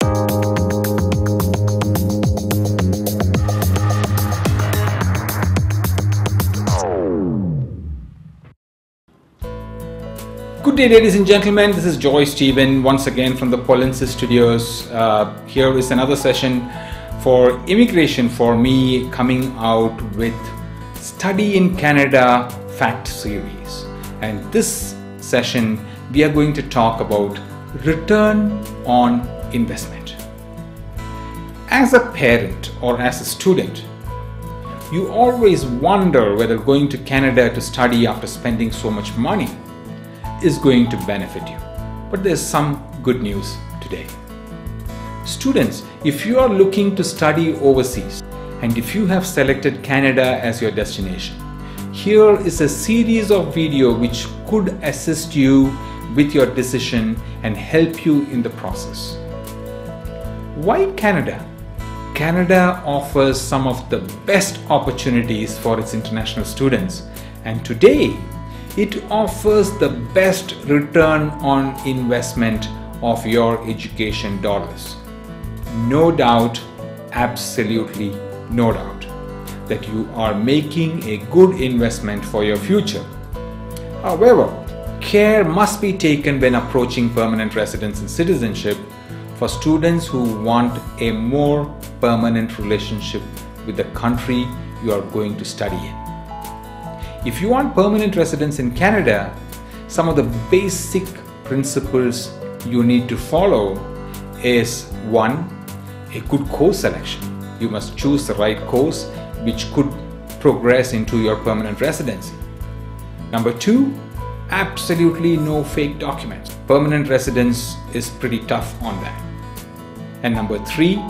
Good day, ladies and gentlemen. This is Joy Stephen once again from the Polensis Studios. Here is another session for immigration for me, coming out with Study in Canada Fact Series. And this session we are going to talk about return on investment. As a parent or as a student, you always wonder whether going to Canada to study after spending so much money is going to benefit you. But there's some good news today. Students, if you are looking to study overseas and if you have selected Canada as your destination, here is a series of videos which could assist you with your decision and help you in the process. Why Canada? Canada offers some of the best opportunities for its international students, and today it offers the best return on investment of your education dollars. No doubt, absolutely no doubt, that you are making a good investment for your future. However, care must be taken when approaching permanent residence and citizenship for students who want a more permanent relationship with the country you are going to study in. If you want permanent residence in Canada, some of the basic principles you need to follow is: 1, a good course selection. You must choose the right course which could progress into your permanent residency. Number 2, absolutely no fake documents. Permanent residence is pretty tough on that. And number 3,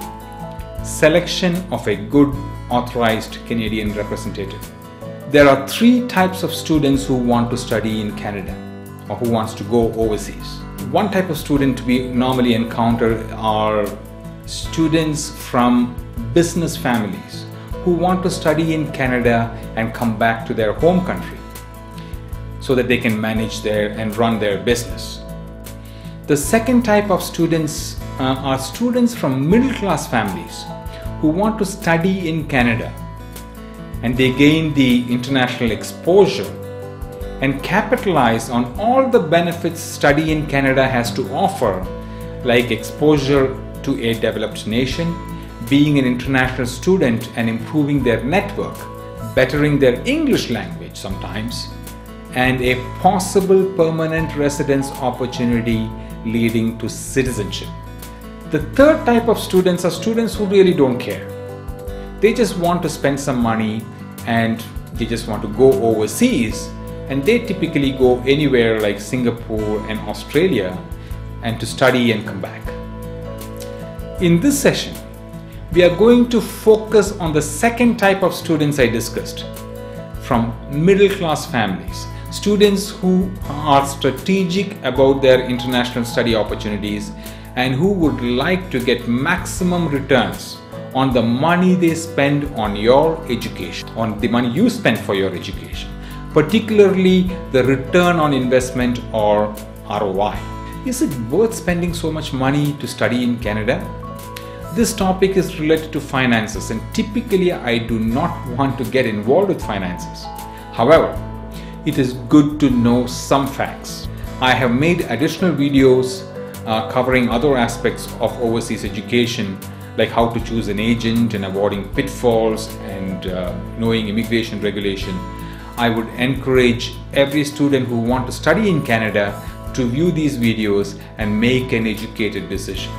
selection of a good authorized Canadian representative. There are 3 types of students who want to study in Canada or who wants to go overseas. One type of student we normally encounter are students from business families who want to study in Canada and come back to their home country so that they can manage and run their business. The second type of students are students from middle class families who want to study in Canada, and they gain the international exposure and capitalize on all the benefits study in Canada has to offer, like exposure to a developed nation, being an international student and improving their network, bettering their English language sometimes, and a possible permanent residence opportunity leading to citizenship. The third type of students are students who really don't care. They just want to spend some money and they just want to go overseas, and they typically go anywhere like Singapore and Australia and to study and come back. In this session, we are going to focus on the second type of students I discussed, from middle class families, students who are strategic about their international study opportunities and who would like to get maximum returns on the money they spend on your education, on the money you spend for your education, particularly the return on investment or ROI. Is it worth spending so much money to study in Canada? This topic is related to finances, and typically I do not want to get involved with finances. However, it is good to know some facts. I have made additional videos covering other aspects of overseas education, like how to choose an agent and avoiding pitfalls and knowing immigration regulation. I would encourage every student who wants to study in Canada to view these videos and make an educated decision.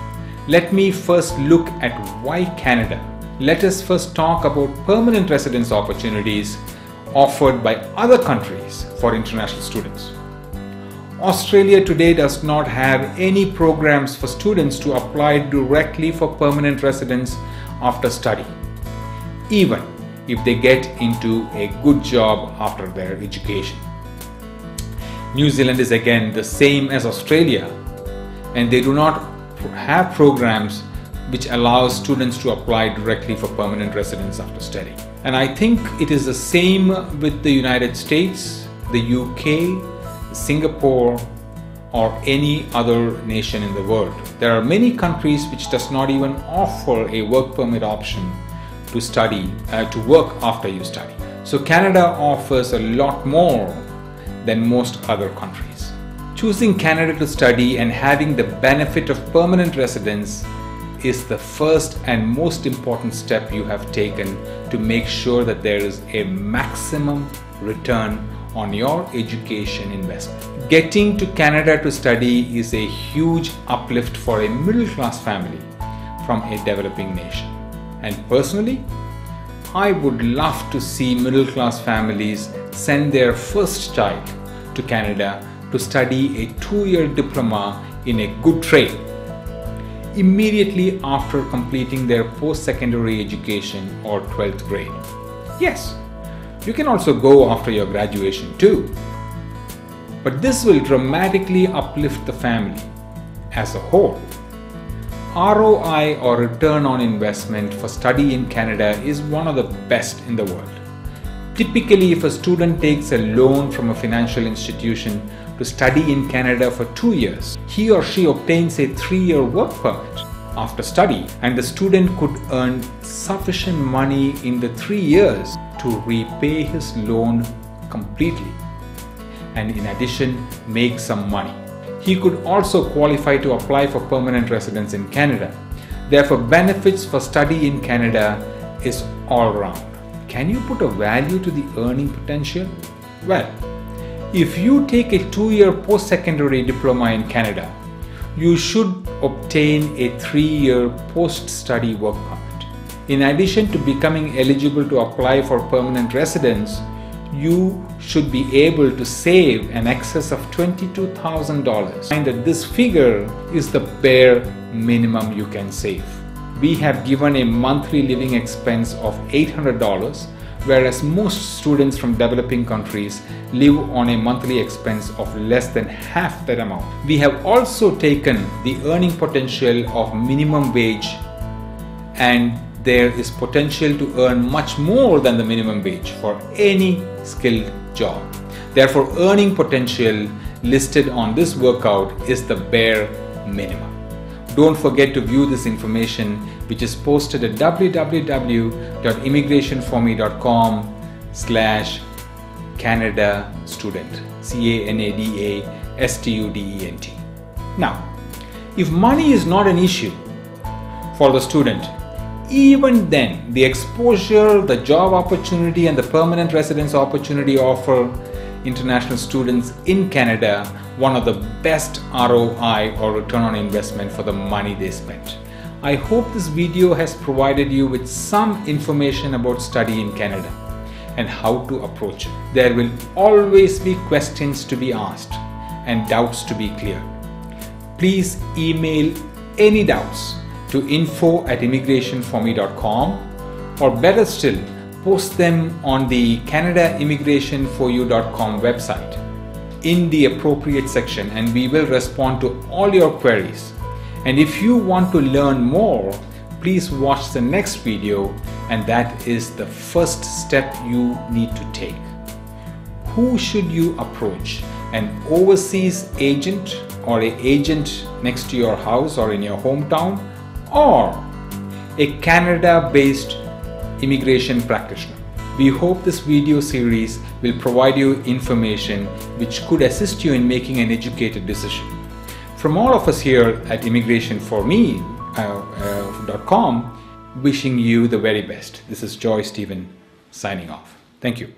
Let me first look at why Canada. Let us first talk about permanent residence opportunities offered by other countries for international students. Australia today does not have any programs for students to apply directly for permanent residence after study, even if they get into a good job after their education. New Zealand is again the same as Australia, and they do not have programs which allow students to apply directly for permanent residence after study. And I think it is the same with the United States, the UK, Singapore, or any other nation in the world. There are many countries which does not even offer a work permit option to study, to work after you study. So Canada offers a lot more than most other countries. Choosing Canada to study and having the benefit of permanent residence is the first and most important step you have taken to make sure that there is a maximum return on your education investment. Getting to Canada to study is a huge uplift for a middle-class family from a developing nation. And personally, I would love to see middle-class families send their first child to Canada to study a 2-year diploma in a good trade immediately after completing their post-secondary education or 12th grade. Yes, you can also go after your graduation too. But this will dramatically uplift the family as a whole. ROI, or return on investment, for study in Canada is one of the best in the world. Typically, if a student takes a loan from a financial institution to study in Canada for 2 years, he or she obtains a 3-year work permit after study, and the student could earn sufficient money in the 3 years to repay his loan completely, and in addition make some money. He could also qualify to apply for permanent residence in Canada. Therefore, benefits for study in Canada is all round. Can you put a value to the earning potential? Well, if you take a 2-year post-secondary diploma in Canada, you should obtain a 3-year post-study work permit. In addition to becoming eligible to apply for permanent residence, you should be able to save an excess of $22,000. And that this figure is the bare minimum you can save. We have given a monthly living expense of $800, whereas most students from developing countries live on a monthly expense of less than half that amount. We have also taken the earning potential of minimum wage, and there is potential to earn much more than the minimum wage for any skilled job. Therefore, earning potential listed on this workout is the bare minimum. Don't forget to view this information, which is posted at www.immigrationforme.com/Canada student, CANADA STUDENT. Now, if money is not an issue for the student, even then the exposure, the job opportunity, and the permanent residence opportunity offer international students in Canada one of the best ROI, or return on investment, for the money they spent. I hope this video has provided you with some information about study in Canada and how to approach it. There will always be questions to be asked and doubts to be cleared. Please email any doubts to info@immigrationforme.com, or better still, post them on the CanadaImmigrationForYou.com website in the appropriate section, and we will respond to all your queries. And if you want to learn more, please watch the next video, and that is the first step you need to take. Who should you approach? An overseas agent, or an agent next to your house or in your hometown, or a Canada-based immigration practitioner? We hope this video series will provide you information which could assist you in making an educated decision. From all of us here at immigrationforme.com, wishing you the very best. This is Joy Stephen signing off. Thank you.